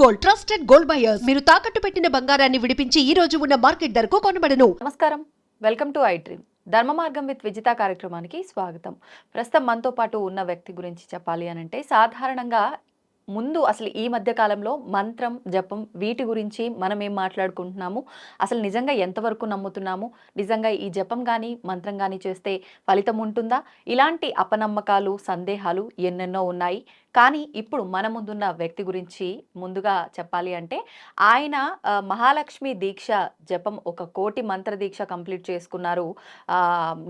Gold, trusted gold buyers. మీరు తాకట్టు పెట్టిన బంగారాన్ని విడిపించి ఈ రోజు ఉన్న మార్కెట్ ధరకు కొనబడను. నమస్కారం, వెల్కమ్ టు ఐ డ్రీమ్. ధర్మ మార్గం విత్ విజిత కార్యక్రమానికి స్వాగతం. ప్రస్తుతం మనతో పాటు ఉన్న వ్యక్తి గురించి చెప్పాలి అని అంటే, సాధారణంగా ముందు అసలు ఈ మధ్య కాలంలో మంత్రం, జపం వీటి గురించి మనం ఏం మాట్లాడుకుంటున్నాము, అసలు నిజంగా ఎంతవరకు నమ్ముతున్నాము, నిజంగా ఈ జపం కానీ మంత్రం కానీ చేస్తే ఫలితం ఉంటుందా, ఇలాంటి అపనమ్మకాలు, సందేహాలు ఎన్నెన్నో ఉన్నాయి. కానీ ఇప్పుడు మన ముందున్న వ్యక్తి గురించి ముందుగా చెప్పాలి అంటే, ఆయన మహాలక్ష్మి దీక్ష జపం 1 కోటి మంత్ర దీక్ష కంప్లీట్ చేసుకున్నారు.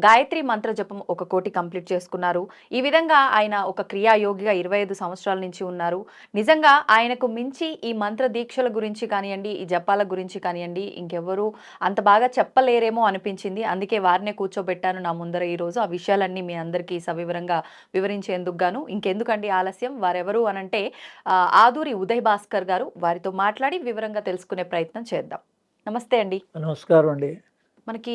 గాయత్రి మంత్ర జపం 1 కోటి కంప్లీట్ చేసుకున్నారు. ఈ విధంగా ఆయన ఒక క్రియాయోగిగా 25 సంవత్సరాల నుంచి ఉన్నారు. నిజంగా ఆయనకు మించి ఈ మంత్ర దీక్షల గురించి కానివ్వండి, ఈ జపాల గురించి కానివ్వండి, ఇంకెవ్వరూ అంత బాగా చెప్పలేరేమో అనిపించింది. అందుకే వారినే కూర్చోబెట్టాను నా ముందర ఈరోజు. ఆ విషయాలన్నీ మీ అందరికీ సవివరంగా వివరించేందుకు గాను ఇంకెందుకండి ఆలస్యం, వారెవరు అనంటే ఆదూరి ఉదయ్ భాస్కర్ గారు. వారితో మాట్లాడి వివరంగా తెలుసుకునే ప్రయత్నం చేద్దాం. నమస్తే అండి. నమస్కారం అండి. మనకి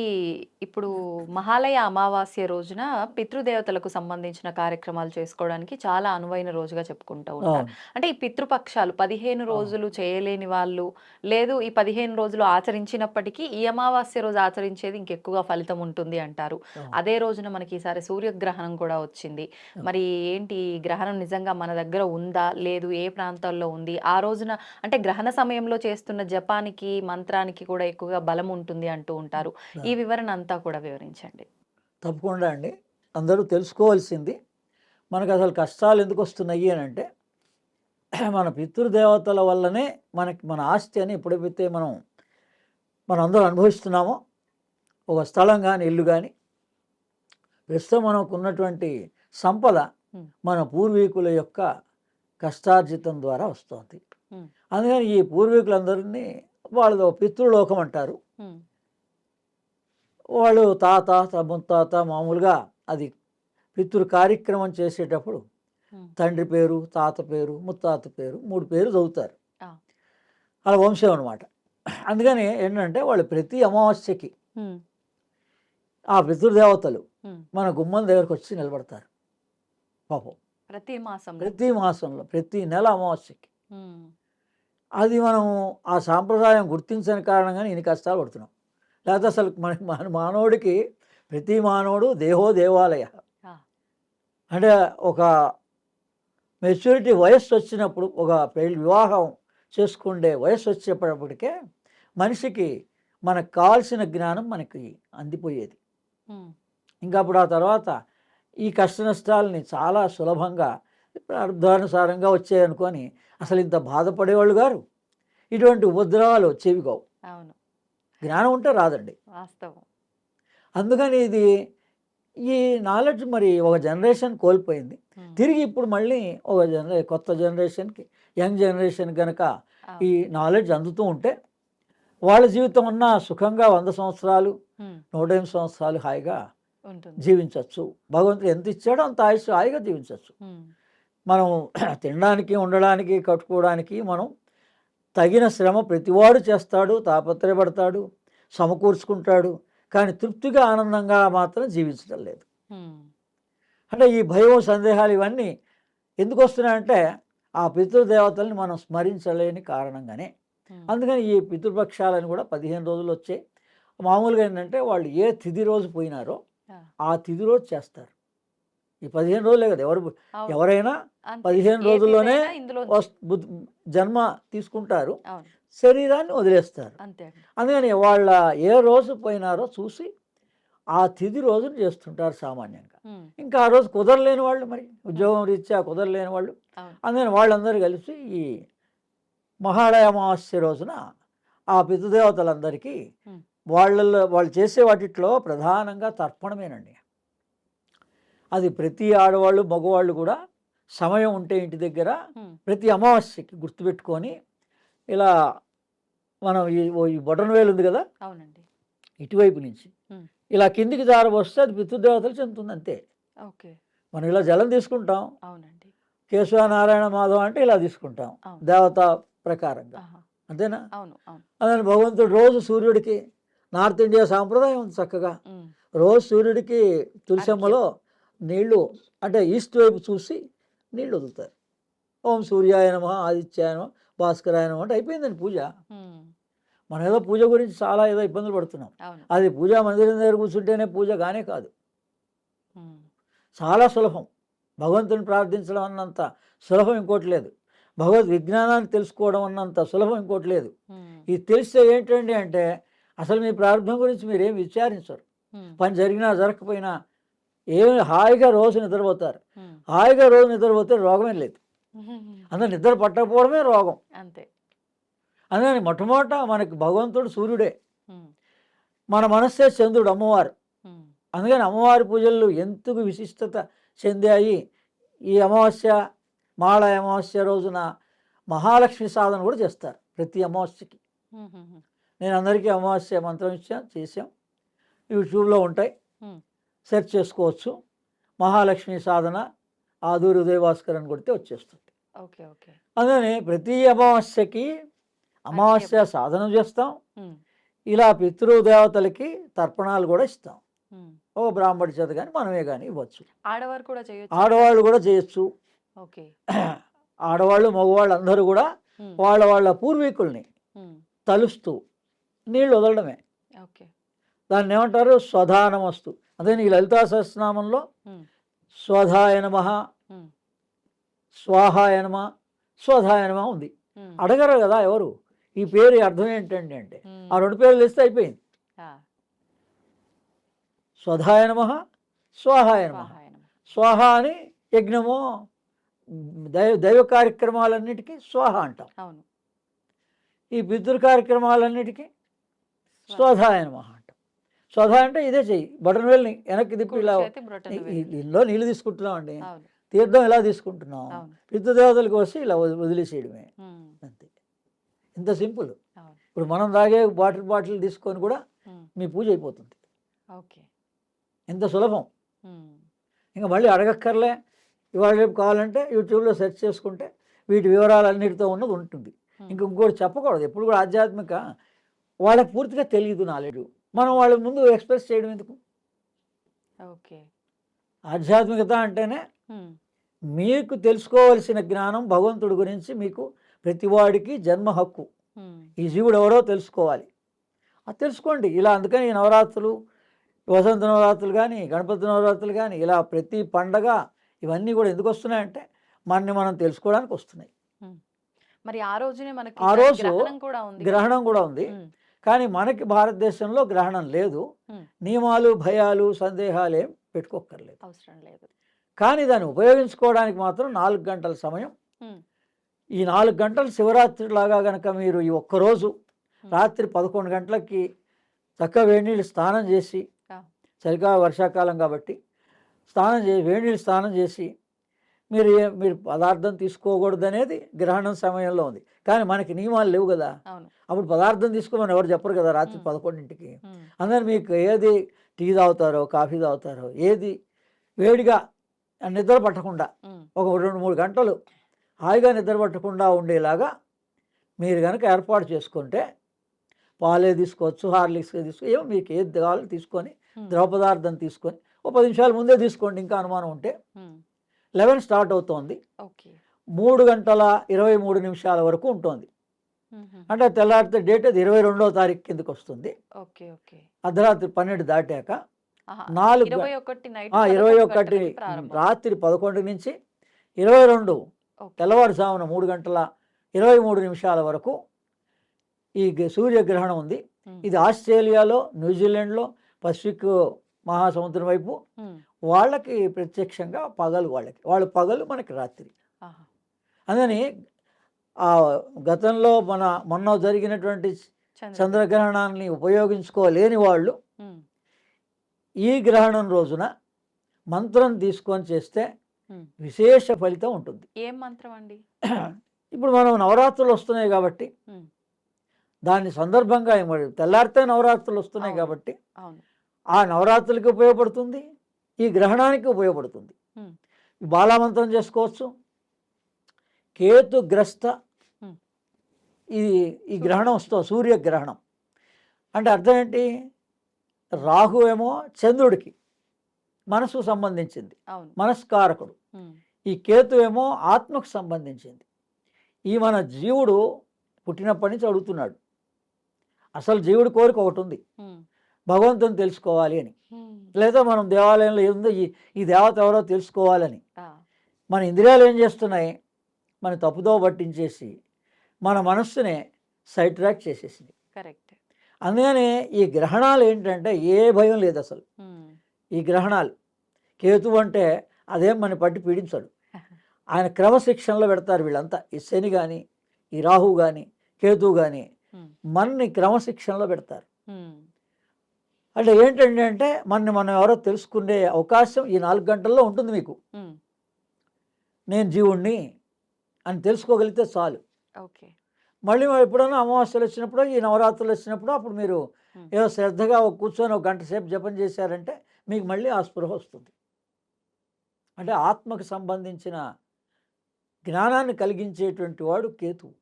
ఇప్పుడు మహాలయ అమావాస్య రోజున పితృదేవతలకు సంబంధించిన కార్యక్రమాలు చేసుకోవడానికి చాలా అనువైన రోజుగా చెప్పుకుంటూ ఉంటారు. అంటే ఈ పితృపక్షాలు 15 రోజులు చేయలేని వాళ్ళు, లేదు ఈ 15 రోజులు ఆచరించినప్పటికీ ఈ అమావాస్య రోజు ఆచరించేది ఇంకెక్కువగా ఫలితం ఉంటుంది అంటారు. అదే రోజున మనకి ఈసారి సూర్యగ్రహణం కూడా వచ్చింది. మరి ఏంటి ఈ గ్రహణం నిజంగా మన దగ్గర ఉందా, లేదు ఏ ప్రాంతాల్లో ఉంది, ఆ రోజున అంటే గ్రహణ సమయంలో చేస్తున్న జపానికి మంత్రానికి కూడా ఎక్కువగా బలం ఉంటుంది అంటూ ఉంటారు. ఈ వివరణ అంతా కూడా వివరించండి. తప్పకుండా అండి. అందరూ తెలుసుకోవాల్సింది, మనకు అసలు కష్టాలు ఎందుకు వస్తున్నాయి అని అంటే, మన పితృదేవతల వల్లనే మన ఆస్తి అని ఎప్పుడైతే మనం అందరూ అనుభవిస్తున్నామో, ఒక స్థలం కానీ ఇల్లు కానీ, ప్రస్తుతం మనకు ఉన్నటువంటి సంపద మన పూర్వీకుల యొక్క కష్టార్జితం ద్వారా వస్తుంది. అందుకని ఈ పూర్వీకులందరినీ వాళ్ళది పితృలోకం అంటారు. వాళ్ళు తాత ముత్తాత మామూలుగా అది పితృ కార్యక్రమం చేసేటప్పుడు తండ్రి పేరు, తాత పేరు, ముత్తాత పేరు 3 పేరు చదువుతారు. అలా వంశం అనమాట. అందుకని ఏంటంటే వాళ్ళు ప్రతి అమావాస్యకి ఆ పితృదేవతలు మన గుమ్మం దగ్గరకు వచ్చి నిలబడతారు. పాపం ప్రతి మాసంలో ప్రతి నెల అమావాస్యకి. అది మనం ఆ సాంప్రదాయం గుర్తించని కారణంగానే ఇన్ని కష్టాలు పడుతున్నాం. లేకపోతే అసలు మన మానవుడికి ప్రతి మానవుడు దేహో దేవాలయ. అంటే ఒక మెచ్యూరిటీ వయస్సు వచ్చినప్పుడు, ఒక వివాహం చేసుకుండే వయస్సు వచ్చేటప్పటికే మనిషికి మనకు కావాల్సిన జ్ఞానం మనకి అందిపోయేది. ఇంకా అప్పుడు ఆ తర్వాత ఈ కష్ట నష్టాలని చాలా సులభంగా అర్థానుసారంగా వచ్చాయనుకొని అసలు ఇంత బాధపడేవాళ్ళు గారు, ఇటువంటి ఉపద్రవాలు వచ్చేవి కావు. జ్ఞానం ఉంటే రాదండి, వాస్తవం. అందుకని ఈ నాలెడ్జ్ మరి ఒక జనరేషన్ కోల్పోయింది. తిరిగి ఇప్పుడు మళ్ళీ ఒక కొత్త జనరేషన్కి, యంగ్ జనరేషన్ కనుక ఈ నాలెడ్జ్ అందుతూ ఉంటే వాళ్ళ జీవితం అన్నా సుఖంగా 100 సంవత్సరాలు 108 సంవత్సరాలు హాయిగా జీవించవచ్చు. భగవంతుడు ఎంత ఇచ్చాడో అంత ఆయుష్ హాయిగా జీవించవచ్చు. మనం తినడానికి, ఉండడానికి, కట్టుకోవడానికి మనం తగిన శ్రమ ప్రతివాడు చేస్తాడు, తాపత్రయపడతాడు, సమకూర్చుకుంటాడు. కానీ తృప్తిగా ఆనందంగా మాత్రం జీవించడం లేదు. అంటే ఈ భయం, సందేహాలు ఇవన్నీ ఎందుకు వస్తున్నాయంటే ఆ పితృదేవతల్ని మనం స్మరించలేని కారణంగానే. అందుకని ఈ పితృపక్షాలను కూడా 15 రోజులు వచ్చాయి. మామూలుగా ఏంటంటే వాళ్ళు ఏ తిథి రోజు పోయినారో ఆ తిథి రోజు చేస్తారు. ఈ 15 రోజులే కదా, ఎవరైనా 15 రోజుల్లోనే జన్మ తీసుకుంటారు, శరీరాన్ని వదిలేస్తారు. అందుకని వాళ్ళ ఏ రోజు పోయినారో చూసి ఆ తిథి రోజును చేస్తుంటారు సామాన్యంగా. ఇంకా ఆ రోజు కుదరలేని వాళ్ళు, మరి ఉద్యోగం రీత్యా కుదరలేని వాళ్ళు, అందుకని వాళ్ళందరూ కలిసి ఈ మహాలయ అమావాస్య రోజున ఆ పితృదేవతలందరికీ వాళ్ళు చేసే వాటిలో ప్రధానంగా తర్పణమేనండి. అది ప్రతి ఆడవాళ్ళు, మగవాళ్ళు కూడా సమయం ఉంటే ఇంటి దగ్గర ప్రతి అమావాస్యకి గుర్తుపెట్టుకొని, ఇలా మనం ఈ బొటనవేలు ఉంది కదా, ఇటువైపు నుంచి ఇలా కిందికి జారబోస్తే అది పితృదేవతలు చెందుతుంది, అంతే. మనం ఇలా జలం తీసుకుంటాం, కేశవ నారాయణ మాధవ అంటే ఇలా తీసుకుంటాం దేవత ప్రకారంగా, అంతేనా? అదని భగవంతుడు రోజు సూర్యుడికి, నార్త్ ఇండియా సాంప్రదాయం ఉంది చక్కగా, రోజు సూర్యుడికి తులసమ్మలో నీళ్లు అంటే ఈస్ట్ వైపు చూసి నీళ్ళు వదులుతారు. ఓం సూర్యాయ నమః, ఆదిత్యాయ నమః, భాస్కరాయ నమః అంటే అయిపోయిందండి పూజ. ఉమ్, మనం ఏదో పూజ గురించి చాలా ఏదో ఇబ్బందులు పడుతున్నాం. అవును. అది పూజా మందిరం దగ్గర కూర్చుంటేనే పూజ కానే కాదు. ఉమ్, చాలా సులభం. భగవంతుని ప్రార్థించడం అన్నంత సులభం ఇంకోటి లేదు. భగవద్ విజ్ఞానాన్ని తెలుసుకోవడం అన్నంత సులభం ఇంకోటి లేదు. ఉమ్, ఇది తెలిస్తే ఏంటండి అంటే అసలు మీ ప్రార్థన గురించి మీరేం విచారించరు. ఉమ్, పని జరిగినా జరగకపోయినా ఏమి హాయిగా రోజు నిద్రపోతారు. ఉమ్, హాయిగా రోజు నిద్రపోతే రోగమే లేదు. ఉమ్, అందరూ నిద్ర పట్టకపోవడమే రోగం. అంతే. అందుకని మొట్టమొదట మనకి భగవంతుడు సూర్యుడే, ఉమ్, మన మనస్సే చంద్రుడు, అమ్మవారు. ఉమ్, అందుకని అమ్మవారి పూజలు ఎందుకు విశిష్టత చెందాయి. ఈ అమావాస్య, మాళ అమావాస్య రోజున మహాలక్ష్మి సాధన కూడా చేస్తారు ప్రతి అమావాస్యకి. ఉమ్, ఉమ్, నేను అందరికీ అమావాస్య మంత్రం చేసాం. యూట్యూబ్లో ఉంటాయి, ఉమ్, సెర్చ్ చేసుకోవచ్చు. మహాలక్ష్మి సాధన ఆదూరి ఉదయభాస్కర్ అని కొడితే వచ్చేస్తుంది. Okay, okay. అందుకని ప్రతి అమావాస్యకి అమావాస్య సాధన చేస్తాం. ఉమ్, ఇలా పితృదేవతలకి తర్పణాలు కూడా ఇస్తాం. ఉమ్. ఓ బ్రాహ్మడి చేత కానీ మనమే కానీ ఇవ్వచ్చు. ఆడవారు కూడా చేయొచ్చు. ఆడవాళ్ళు కూడా చేయొచ్చు. ఓకే. ఆడవాళ్ళు మగవాళ్ళు అందరూ కూడా ఉమ్, వాళ్ళ వాళ్ళ పూర్వీకుల్ని ఉమ్, తలుస్తూ నీళ్ళు వదలడమే. ఓకే. దాన్ని ఏమంటారు? స్వధానమస్తు. అందుకని ఈ లలితా సహస్రనామంలో ఉమ్, స్వధాయ నమః, ఉమ్, స్వాహాయ నమః, స్వధాయ నమః ఉంది. ఉమ్, అడగరు కదా ఎవరు ఈ పేరు అర్థం ఏంటండి అంటే ఆ రెండు పేర్లు ఇస్తే అయిపోయింది. ఆ, స్వధాయ నమః, స్వాహాయ నమః. స్వాహాయ నమః. స్వాహ అని యజ్ఞము, దైవ కార్యక్రమాలన్నిటికీ స్వాహ అంటాం. అవును. ఈ పితృ కార్యక్రమాలన్నిటికీ స్వధాయ నమః అంటాం. స్వధ అంటే ఇదే చెయ్యి, బటన్ వేల్ని వెనక్కి తిప్పి ఇలా చేతి బ్రొటన వేలు. ఇందులో నీళ్ళు తీసుకుంటున్నాం అండి, అవును, తీర్థం ఎలా తీసుకుంటున్నాం, అవును. పితృదేవతలకు వస్తే ఇలా వదిలేసేయడమే, ఉమ్, అంతే. ఇంత సింపుల్. అవును. ఇప్పుడు మనం తాగే బాటిల్ తీసుకొని కూడా ఉమ్, మీ పూజ అయిపోతుంది. ఓకే. ఎంత సులభం. ఉమ్, ఇంకా మళ్ళీ అడగక్కర్లే. ఇవాళ రేపు కావాలంటే యూట్యూబ్లో సెర్చ్ చేసుకుంటే వీటి వివరాలన్నిటితో ఉన్నది ఉంటుంది. ఇంకోటి చెప్పకూడదు ఎప్పుడు కూడా. ఆధ్యాత్మిక వాళ్ళకి పూర్తిగా తెలియదు నాలెడ్జ్, మనం వాళ్ళ ముందు ఎక్స్ప్రెస్ చేయడం ఎందుకు? ఓకే. ఆధ్యాత్మికత అంటేనే ఉమ్, మీకు తెలుసుకోవలసిన జ్ఞానం భగవంతుడి గురించి మీకు ప్రతివాడికి జన్మ హక్కు. ఉమ్, ఈ జీవుడు ఎవరో తెలుసుకోవాలి. అది తెలుసుకోండి. ఇలా అందుకని ఈ నవరాత్రులు, వసంత నవరాత్రులు కానీ, గణపతి నవరాత్రులు కానీ, ఇలా ప్రతి పండగ ఇవన్నీ కూడా ఎందుకు వస్తున్నాయంటే మనని మనం తెలుసుకోవడానికి వస్తున్నాయి. ఉమ్. మరి ఆ రోజునే మనకి ఆ రోజు గ్రహణం కూడా ఉంది కదా? గ్రహణం కూడా ఉంది. ఉమ్, కానీ మనకి భారతదేశంలో గ్రహణం లేదు. ఉమ్, నియమాలు, భయాలు, సందేహాలు ఏం పెట్టుకోక్కర్లేదు. అవసరం లేదు. కానీ దాన్ని ఉపయోగించుకోవడానికి మాత్రం 4 గంటల సమయం. ఉమ్, ఈ 4 గంటలు శివరాత్రిలాగా కనుక మీరు ఈ ఒక్కరోజు రాత్రి 11 గంటలకి చక్కగా వేడి నీళ్ళు స్నానం చేసి, ఆ, చలికాలం వర్షాకాలం కాబట్టి స్నానం చేసి, వేడి నీళ్ళు స్నానం చేసి, మీరు పదార్థం తీసుకోకూడదు అనేది గ్రహణం సమయంలో ఉంది. కానీ మనకి నియమాలు లేవు కదా. అవును. అప్పుడు పదార్థం తీసుకోమని ఎవరు చెప్పరు కదా రాత్రి 11ంటికి. ఉమ్, అందరు మీకు ఏది టీ తాగుతారో, కాఫీ తాగుతారో, ఏది వేడిగా నిద్ర పట్టకుండా ఉమ్, ఒక 2-3 గంటలు హాయిగా నిద్ర పట్టకుండా ఉండేలాగా మీరు కనుక ఏర్పాటు చేసుకుంటే, పాలే తీసుకోవచ్చు, హార్లిక్స్ ఏమో మీకు ఏది కావాలో తీసుకొని, ద్రవ పదార్థం తీసుకొని ఓ 10 నిమిషాల ముందే తీసుకోండి. ఇంకా అనుమానం ఉంటే ఉమ్, 11 స్టార్ట్ అవుతోంది, ఓకే. 3 గంటల 23 నిమిషాల వరకు ఉంటుంది. ఉహుం, అంటే తెల్లారితే డేట్ అది 22వ తారీఖు కిందకి వస్తుంది. Okay, okay. అర్ధరాత్రి 12 దాటాక ఆహా, 4 21 నైట్ 21 గంటలకి ప్రారంభం. రాత్రి 11 నుంచి 22 ఓకే. తెల్లవారుజామున 3 గంటల 23 నిమిషాల వరకు ఈ సూర్యగ్రహణం ఉంది. ఉమ్, ఇది ఆస్ట్రేలియాలో, న్యూజిలాండ్లో, పసిఫిక్ మహాసముద్రం వైపు ఉమ్, వాళ్ళకి ప్రత్యక్షంగా పగలు, వాళ్ళు పగలు, మనకి రాత్రి. ఆహా, అందుకని ఆ గతంలో మొన్న జరిగినటువంటి చంద్రగ్రహణాన్ని ఉపయోగించుకోలేని వాళ్ళు ఉమ్, ఈ గ్రహణం రోజున మంత్రం తీసుకొని చేస్తే ఉమ్. విశేష ఫలితం ఉంటుంది. ఏం మంత్రం అండి? ఇప్పుడు మనం నవరాత్రులు వస్తున్నాయి కాబట్టి ఉమ్, దాని సందర్భంగా తెల్లారితే నవరాత్రులు వస్తున్నాయి అవును. కాబట్టి అవును. ఆ నవరాత్రులకి ఉపయోగపడుతుంది, ఈ గ్రహణానికి ఉపయోగపడుతుంది. ఉమ్, బాలామంత్రం చేసుకోవచ్చు. కేతుగ్రస్త ఉమ్, ఈ గ్రహణం వస్తుంది, సూర్యగ్రహణం అంటే అర్థం ఏంటి? రాహు ఏమో చంద్రుడికి మనసు సంబంధించింది, అవును. మనస్కారకుడు. ఉమ్, ఈ కేతు ఏమో ఆత్మకు సంబంధించింది. ఈ మన జీవుడు పుట్టినప్పటి నుంచి అడుగుతున్నాడు. అసలు జీవుడి కోరిక ఒకటి ఉంది, భగవంతుని తెలుసుకోవాలి అని, లేదా మనం దేవాలయంలో ఏముందో ఈ దేవత ఎవరో తెలుసుకోవాలని. మన ఇంద్రియాలు ఏం చేస్తున్నాయి, మన తప్పుదో పట్టించేసి మన మనస్సునే సైడ్ ట్రాక్ చేసేసింది. కరెక్ట్. అందుకని ఈ గ్రహణాలు ఏంటంటే ఏ భయం లేదు అసలు. ఈ గ్రహణాలు కేతు అంటే అదేం మన పట్టి పీడించాడు. ఆయన క్రమశిక్షణలో పెడతారు వీళ్ళంతా. ఈ శని కానీ, ఈ రాహు కానీ, కేతు కానీ మనని క్రమశిక్షణలో పెడతారు. అంటే ఏంటంటే అంటే మనం ఎవరో తెలుసుకునే అవకాశం ఈ 4 గంటల్లో ఉంటుంది మీకు. నేను జీవుణ్ణి అని తెలుసుకోగలిగితే చాలు. ఓకే. మళ్ళీ ఎప్పుడైనా అమావాస్యలు వచ్చినప్పుడు, ఈ నవరాత్రులు వచ్చినప్పుడు అప్పుడు మీరు ఏదో శ్రద్ధగా కూర్చొని 1 గంట సేపు జపం చేశారంటే మీకు మళ్ళీ ఆ స్పృహ వస్తుంది. అంటే ఆత్మకు సంబంధించిన జ్ఞానాన్ని కలిగించేటువంటి వాడు కేతువు.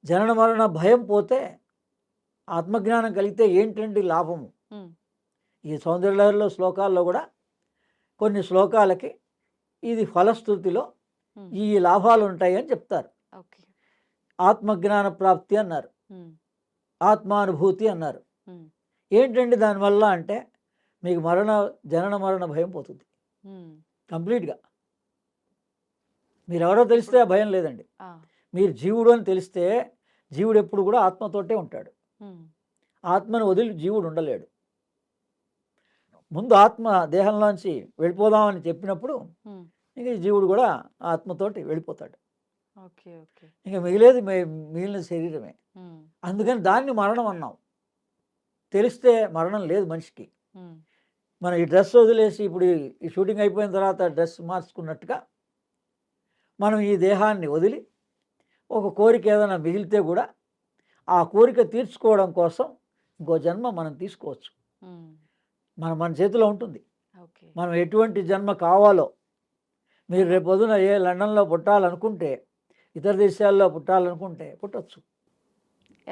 జనన మరణ భయం పోతే ఆత్మజ్ఞానం కలిగితే ఏంటండి లాభము. ఈ సౌందర్యలహరిలో శ్లోకాల్లో కూడా కొన్ని శ్లోకాలకి ఇది ఫలశ్రుతిలో ఈ లాభాలు ఉంటాయి అని చెప్తారు. ఆత్మజ్ఞాన ప్రాప్తి అన్నారు, ఆత్మానుభూతి అన్నారు. ఏంటండి దానివల్ల అంటే మీకు జనన మరణ భయం పోతుంది కంప్లీట్గా. మీరు ఎవరో తెలిస్తే ఆ భయం లేదండి. మీరు జీవుడు అని తెలిస్తే జీవుడు ఎప్పుడు కూడా ఆత్మతోటే ఉంటాడు. ఆత్మను వదిలి జీవుడు ఉండలేడు. ముందు ఆత్మ దేహంలోంచి వెళ్ళిపోదామని చెప్పినప్పుడు ఇంక జీవుడు కూడా ఆత్మతోటి వెళ్ళిపోతాడు. ఇంకా మిగిలిన శరీరమే. అందుకని దాన్ని మరణం అన్నాం. తెలిస్తే మరణం లేదు మనిషికి. మనం ఈ డ్రెస్ వదిలేసి ఇప్పుడు ఈ షూటింగ్ అయిపోయిన తర్వాత డ్రెస్ మార్చుకున్నట్టుగా మనం ఈ దేహాన్ని వదిలి ఒక కోరిక ఏదైనా మిగిలితే కూడా ఆ కోరిక తీర్చుకోవడం కోసం ఇంకో జన్మ మనం తీసుకోవచ్చు. మన చేతిలో ఉంటుంది. మనం ఎటువంటి జన్మ కావాలో. మీరు రేపు పొద్దున లండన్లో పుట్టాలనుకుంటే, ఇతర దేశాల్లో పుట్టాలనుకుంటే పుట్టచ్చు.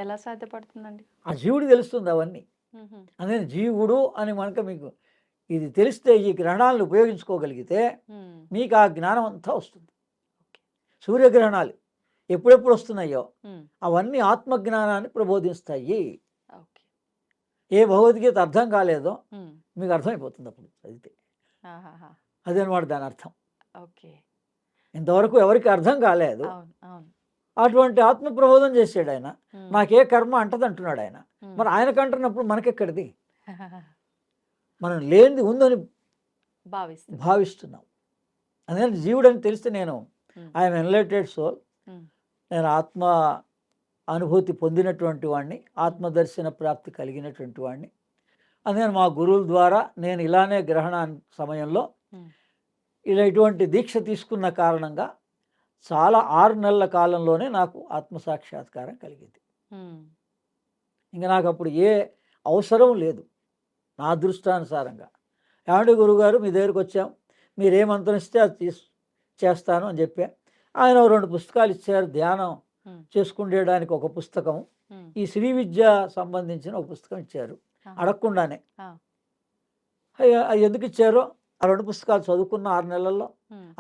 ఎలా సాధ్యపడుతుందండి? ఆ జీవుడు తెలుస్తుంది అవన్నీ. అందుకని జీవుడు అని మీకు ఇది తెలిస్తే ఈ గ్రహణాలను ఉపయోగించుకోగలిగితే మీకు ఆ జ్ఞానం అంతా వస్తుంది. సూర్యగ్రహణాలు ఎప్పుడెప్పుడు వస్తున్నాయో అవన్నీ ఆత్మజ్ఞానాన్ని ప్రబోధిస్తాయి. ఏ భగవద్గీత అర్థం కాలేదో మీకు అర్థమైపోతుంది అప్పుడు చదివితే. అదనమాట దాని అర్థం. ఇంతవరకు ఎవరికి అర్థం కాలేదు. అటువంటి ఆత్మ ప్రబోధం చేసాడు ఆయన. నాకే కర్మ అంటదంటున్నాడు ఆయన. మరి ఆయనకు అంటున్నప్పుడు మనకెక్కడిది? మనం లేనిది ఉందని భావిస్తున్నాం. అందుకని జీవుడు అని తెలిస్తే నేను ఐఎమ్ ఎన్లైటెడ్ సోల్, నేను ఆత్మ అనుభూతి పొందినటువంటి వాడిని, ఆత్మదర్శన ప్రాప్తి కలిగినటువంటి వాడిని. అందుకని మా గురువుల ద్వారా నేను ఇలానే గ్రహణ సమయంలో ఇటువంటి దీక్ష తీసుకున్న కారణంగా చాలా 6 నెలల కాలంలోనే నాకు ఆత్మసాక్షాత్కారం కలిగింది. ఇంకా నాకు అప్పుడు ఏ అవసరం లేదు నా అదృష్టానుసారంగా. ఏమంటే గురువుగారు మీ దగ్గరికి వచ్చాం, మీరు ఏ మంత్రం ఇస్తే అది చేస్తాను అని చెప్పా. ఆయన 2 పుస్తకాలు ఇచ్చారు. ధ్యానం చేసుకునేడానికి ఒక పుస్తకం, ఈ శ్రీ విద్య సంబంధించిన ఒక పుస్తకం ఇచ్చారు అడగకుండానే. ఎందుకు ఇచ్చారో ఆ 2 పుస్తకాలు చదువుకున్న 6 నెలల్లో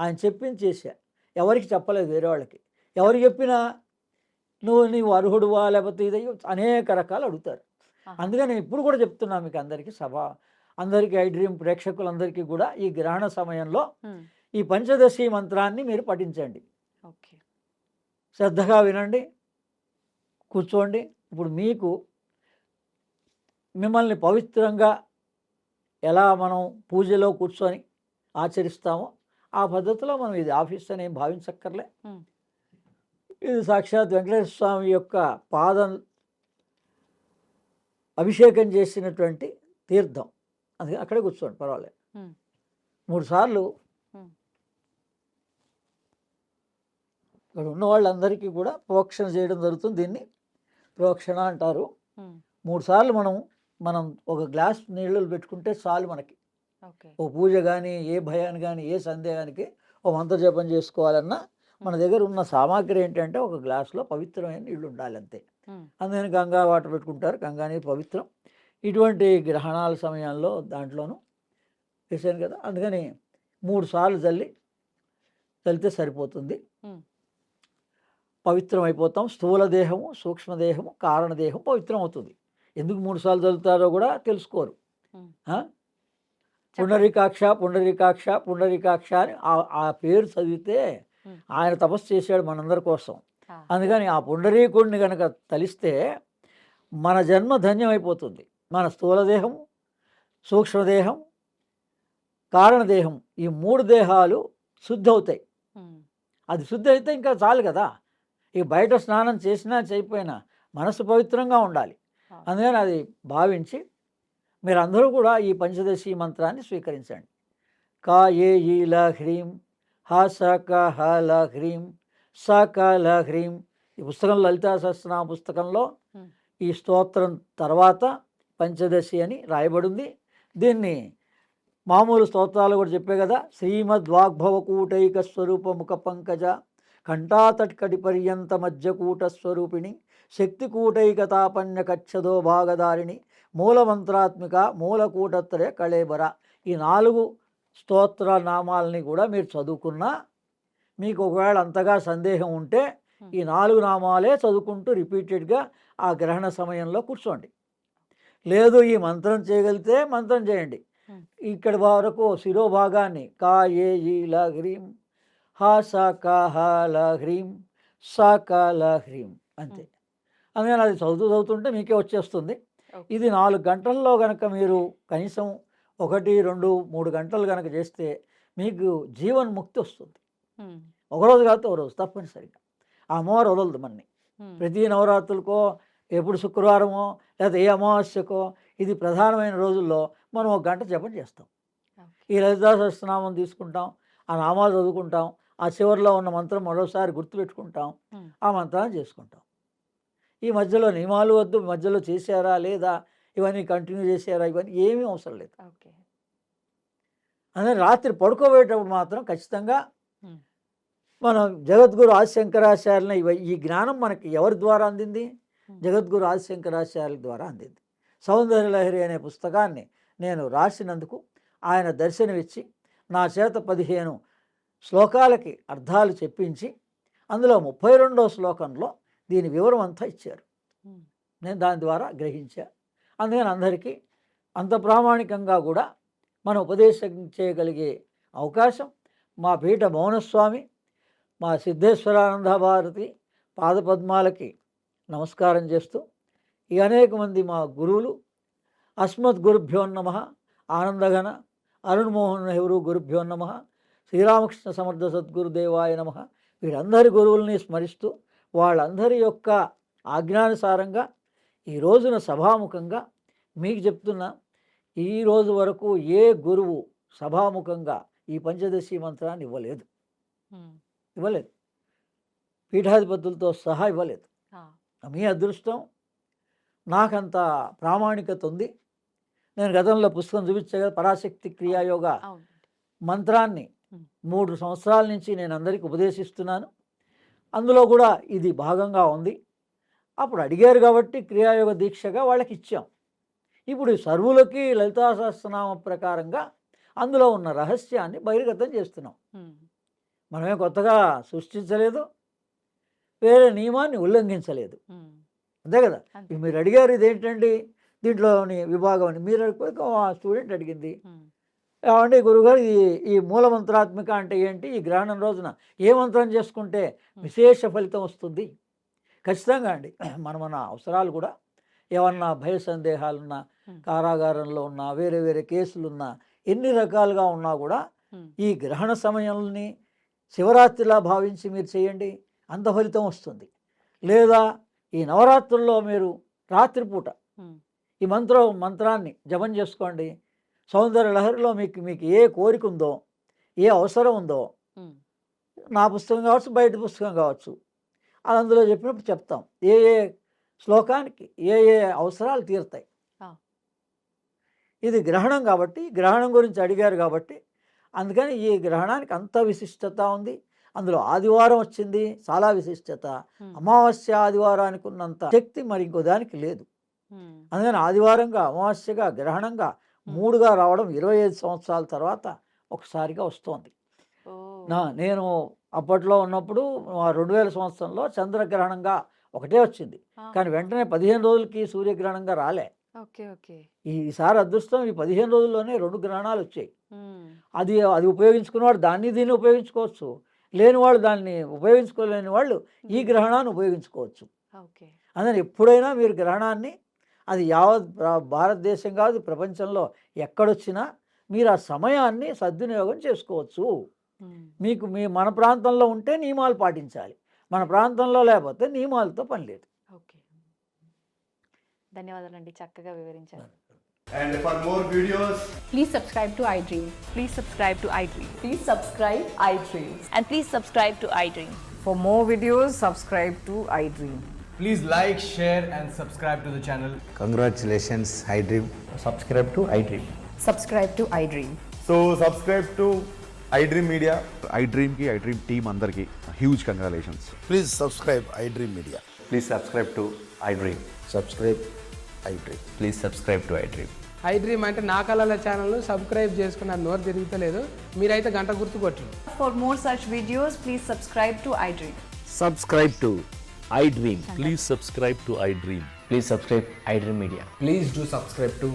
ఆయన చెప్పింది చేశా. ఎవరికి చెప్పలేదు, వేరే వాళ్ళకి. ఎవరు చెప్పినా నీవు అర్హుడువా లేకపోతే ఇదయ్యో అనేక రకాలు అడుగుతారు. అందుకని ఇప్పుడు కూడా చెప్తున్నా మీకు అందరికీ, అందరికీ, ఐ డ్రీమ్ ప్రేక్షకులందరికీ కూడా ఈ గ్రహణ సమయంలో ఈ పంచదశి మంత్రాన్ని మీరు పఠించండి. శ్రద్ధగా వినండి, కూర్చోండి. ఇప్పుడు మిమ్మల్ని పవిత్రంగా ఎలా మనం పూజలో కూర్చొని ఆచరిస్తామో ఆ పద్ధతిలో మనం ఇది ఆఫీస్ అని ఏం భావించక్కర్లే. ఇది సాక్షాత్ వెంకటేశ్వర స్వామి యొక్క పాదం అభిషేకం చేసినటువంటి తీర్థం. అది అక్కడే కూర్చోండి, పర్వాలేదు. 3 సార్లు ఇక్కడ ఉన్న వాళ్ళందరికీ కూడా ప్రోక్షణ చేయడం జరుగుతుంది. దీన్ని ప్రోక్షణ అంటారు. 3 సార్లు మనం ఒక గ్లాస్ నీళ్ళు పెట్టుకుంటే చాలు మనకి. ఓ పూజ కానీ, ఏ భయాన్ని కానీ, ఏ సందేహానికి ఓ మంత్ర జపం చేసుకోవాలన్నా మన దగ్గర ఉన్న సామాగ్రి ఏంటంటే ఒక గ్లాసులో పవిత్రమైన నీళ్ళు ఉండాలి అంతే. అందుకని గంగా వాటర్ పెట్టుకుంటారు. గంగా నీరు పవిత్రం. ఇటువంటి గ్రహణాల సమయంలో దాంట్లోనూ వేసాను కదా, అందుకని 3 సార్లు చల్లితే సరిపోతుంది. పవిత్రం అయిపోతాం. స్థూల దేహము, సూక్ష్మదేహము, కారణదేహం పవిత్రం అవుతుంది. ఎందుకు 3 సార్లు చదువుతారో కూడా తెలుసుకోరు. ఉమ్. ఆ? చెప్పండి. పుండరీకాక్ష పుండరీకాక్ష పుండరీకాక్ష అని ఆ పేరు చదివితే ఉమ్. ఆయన తపస్సు చేశాడు మనందరి కోసం. ఆ. అందుకని ఆ పుండరీకుడిని కనుక తలిస్తే మన జన్మ ధన్యమైపోతుంది. మన స్థూలదేహం, సూక్ష్మదేహం, కారణదేహం ఈ 3 దేహాలు శుద్ధి అవుతాయి. ఉమ్. అది శుద్ధి అయితే ఇంకా చాలు కదా. ఈ బయట స్నానం చేసినా చేయకపోయినా మనసు పవిత్రంగా ఉండాలి. ఆ. అందుకని అది భావించి మీరందరూ కూడా ఈ పంచదశి మంత్రాన్ని స్వీకరించండి. కా ఏ ఈ ల హ్రీం హ స క హ ల హ్రీం స క ల హ్రీం. ఈ పుస్తకం లలితా సహస్రనామ పుస్తకంలో ఉమ్. ఈ స్తోత్రం తర్వాత పంచదశి అని రాయబడింది. దీన్ని మామూలు స్తోత్రాలు కూడా చెప్పే కదా. శ్రీమద్వాగ్భవకూటైక స్వరూప ముఖ పంకజ కంఠాతట్కటి పర్యంత మధ్యకూట స్వరూపిణి శక్తికూటైకతాపన్య కచ్చదో భాగదారిణి మూలమంత్రాత్మిక మూలకూటత్రయ కళేబర. ఈ 4 స్తోత్ర నామాలని కూడా మీరు చదువుకున్నా మీకు ఒకవేళ అంతగా సందేహం ఉంటే ఈ 4 నామాలే చదువుకుంటూ రిపీటెడ్గా ఆ గ్రహణ సమయంలో కూర్చోండి. లేదు ఈ మంత్రం చేయగలిగితే మంత్రం చేయండి. ఇక్కడి వరకు శిరోభాగాన్ని కా ఏ ఈ ల హ్రీం హ స క హ ల హ్రీం స క ల హ్రీం అంతే. అందుకని అది చదువుతుంటే మీకే వచ్చేస్తుంది. ఇది 4 గంటల్లో కనుక మీరు కనీసం 1, 2, 3 గంటలు కనుక చేస్తే మీకు జీవన్ముక్తి వస్తుంది. ఒకరోజు కాదు ఒక రోజు తప్పనిసరిగా. ఆ అమ్మవారు వదలదు మనని. ప్రతి నవరాత్రులకో ఎప్పుడు శుక్రవారమో లేదా ఏ అమావాస్యకో ఇది ప్రధానమైన రోజుల్లో మనం 1 గంట జపం చేస్తాం. ఈ లలితా సహస్రనామం తీసుకుంటాం, ఆ నామాలు చదువుకుంటాం, ఆ చివరిలో ఉన్న మంత్రం మరోసారి గుర్తుపెట్టుకుంటాం, ఆ మంత్రాన్ని చేసుకుంటాం. ఈ మధ్యలో నియమాలు వద్దు, మధ్యలో చేశారా లేదా ఇవన్నీ కంటిన్యూ చేశారా ఇవన్నీ ఏమీ అవసరం లేదు. అందుకని రాత్రి పడుకోబోయేటప్పుడు మాత్రం ఖచ్చితంగా మనం జగద్గురు ఆదిశంకరాచార్యులని ఈ జ్ఞానం మనకి ఎవరి ద్వారా అందింది? జగద్గురు ఆదిశంకరాచార్యుల ద్వారా అందింది. సౌందర్యలహరి అనే పుస్తకాన్ని నేను రాసినందుకు ఆయన దర్శనమిచ్చి నా చేత 15 శ్లోకాలకి అర్థాలు చెప్పించి అందులో 32వ శ్లోకంలో దీని వివరం అంతా ఇచ్చారు. నేను దాని ద్వారా గ్రహించా. అందుకని అందరికీ అంత ప్రామాణికంగా కూడా మనం ఉపదేశం చేయగలిగే అవకాశం మా పీఠ మౌనస్వామి మా సిద్ధేశ్వరానంద భారతి పాదపద్మాలకి నమస్కారం చేస్తూ ఈ అనేక మంది మా గురువులు అస్మద్ గురుభ్యో నమః ఆనందఘన అరుణ్ మోహన్ నెహ్రూ గురుభ్యో నమః శ్రీరామకృష్ణ సమర్థ సద్గురుదేవాయ నమః వీరందరి గురువుల్ని స్మరిస్తూ వాళ్ళందరి యొక్క ఆజ్ఞానుసారంగా ఈ రోజున సభాముఖంగా మీకు చెప్తున్నా, ఈ రోజు వరకు ఏ గురువు సభాముఖంగా ఈ పంచదశి మంత్రాన్ని ఇవ్వలేదు. పీఠాధిపతులతో సహా ఇవ్వలేదు. మీ అదృష్టం. నాకంత ప్రామాణికత ఉంది. నేను గతంలో పుస్తకం చూపించగా పరాశక్తి క్రియాయోగ మంత్రాన్ని 3 సంవత్సరాల నుంచి నేను అందరికీ ఉపదేశిస్తున్నాను. అందులో కూడా ఇది భాగంగా ఉంది. అప్పుడు అడిగారు కాబట్టి క్రియాయోగ దీక్షగా వాళ్ళకి ఇచ్చాం. ఇప్పుడు సర్వులకి లలితా సహస్రనామ ప్రకారంగా అందులో ఉన్న రహస్యాన్ని బహిర్గతం చేస్తున్నాం. మనమే కొత్తగా సృష్టించలేదు, వేరే నియమాన్ని ఉల్లంఘించలేదు. అంతే కదా. మీరు అడిగారు ఇదేంటండి దీంట్లోని విభాగం అని. మీరు అడిగిపోయి ఆ స్టూడెంట్ అడిగింది, ఏమండి గురుగారు ఈ మూలమంత్రాత్మిక అంటే ఏంటి, ఈ గ్రహణం రోజున ఏ మంత్రం చేసుకుంటే విశేష ఫలితం వస్తుంది? ఖచ్చితంగా అండి. మన అవసరాలు కూడా ఏమన్నా భయ సందేహాలున్నా, కారాగారంలో ఉన్నా, వేరే వేరే కేసులున్నా, ఎన్ని రకాలుగా ఉన్నా కూడా ఈ గ్రహణ సమయాలని శివరాత్రిలా భావించి మీరు చేయండి, అంత ఫలితం వస్తుంది. లేదా ఈ నవరాత్రుల్లో మీరు రాత్రిపూట ఈ మంత్రాన్ని జపం చేసుకోండి. సౌందర్య లహరిలో మీకు ఏ కోరిక ఉందో, ఏ అవసరం ఉందో, నా పుస్తకం కావచ్చు, బయట పుస్తకం కావచ్చు, అది అందులో చెప్పినప్పుడు చెప్తాం. ఏ శ్లోకానికి ఏ అవసరాలు తీరుతాయి. ఇది గ్రహణం కాబట్టి, గ్రహణం గురించి అడిగారు కాబట్టి అందుకని ఈ గ్రహణానికి అంత విశిష్టత ఉంది. అందులో ఆదివారం వచ్చింది, చాలా విశిష్టత. అమావాస్య ఆదివారానికి ఉన్నంత శక్తి మరి ఇంకో దానికి లేదు. అందుకని ఆదివారంగా, అమావాస్యగా, గ్రహణంగా 3గా రావడం 25 సంవత్సరాల తర్వాత ఒకసారిగా వస్తోంది. నేను అప్పట్లో ఉన్నప్పుడు 2000 సంవత్సరంలో చంద్రగ్రహణంగా ఒకటే వచ్చింది, కానీ వెంటనే 15 రోజులకి సూర్యగ్రహణంగా రాలే. Okay okay. ఈసారి అదృష్టం ఈ 15 రోజుల్లోనే 2 గ్రహణాలు వచ్చాయి. అది ఉపయోగించుకున్నవాడు దాన్ని దీన్ని ఉపయోగించుకోవచ్చు, లేని వాళ్ళు దాన్ని ఉపయోగించుకోలేని వాళ్ళు ఈ గ్రహణాన్ని ఉపయోగించుకోవచ్చు. ఓకే. అందుకని ఎప్పుడైనా మీరు గ్రహణాన్ని, అది యావత్ భారతదేశం కాదు ప్రపంచంలో ఎక్కడొచ్చినా మీరు ఆ సమయాన్ని సద్వినియోగం చేసుకోవచ్చు. మీకు మన ప్రాంతంలో ఉంటే నియమాలు పాటించాలి, మన ప్రాంతంలో లేకపోతే నియమాలతో పని లేదు. ఓకే, ధన్యవాదాలండి, చక్కగా వివరించారు. And for more videos, Please subscribe to iDream. Please subscribe to iDream. Please subscribe iDream. And please subscribe to iDream. For more videos, subscribe to iDream. Please like, share, and subscribe to the channel. Congratulations, iDream. Subscribe to iDream. Subscribe to iDream. so subscribe to iDream Media. iDream ki iDream team andarki huge congratulations. Please subscribe iDream Media. Please subscribe to iDream. Subscribe iDream. Please subscribe to iDream. iDream అంటే నా కళల ఛానల్ను subscribe చేసుకున్న నోరు తిరుగుతలేదు, మీరైతే గంట గుర్తు కొట్టండి. For more such videos, please subscribe to iDream. Subscribe to iDream. Please subscribe to iDream. Please subscribe iDream Media. Please do subscribe to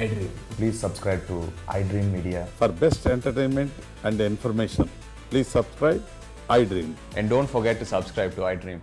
iDream. Please subscribe to iDream Media. For best entertainment and information, please subscribe iDream. And don't forget to subscribe to iDream.